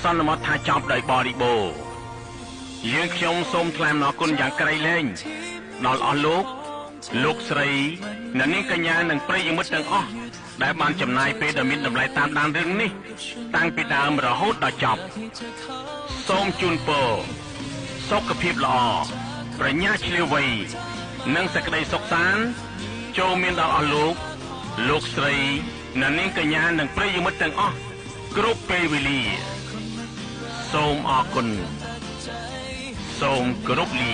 សន្មតថាចប់ដោយបរិបូរណ៍យើងខ្ញុំសូមថ្លែងអំណរគុណយ៉ាងក្រៃលែងដល់អស់លោកស្រីអ្នកនាងកញ្ញានិងប្រិយមិត្តទាំងអស់ដែលបានចំណាយពេលដ៏មានតម្លៃតាមដានរឿងនេះតាំងពីដើមរហូតដល់ចប់សូមជូនពរសុខភាពល្អប្រាជ្ញាឈ្លាសវៃនិងសេចក្តីសុខសាន្តចូលមានដល់អស់លោកស្រីអ្នកនាងកញ្ញានិងប្រិយមិត្តទាំងអស់គ្រប់ពេលវេលាសូមអរគុណសូមគោរពលា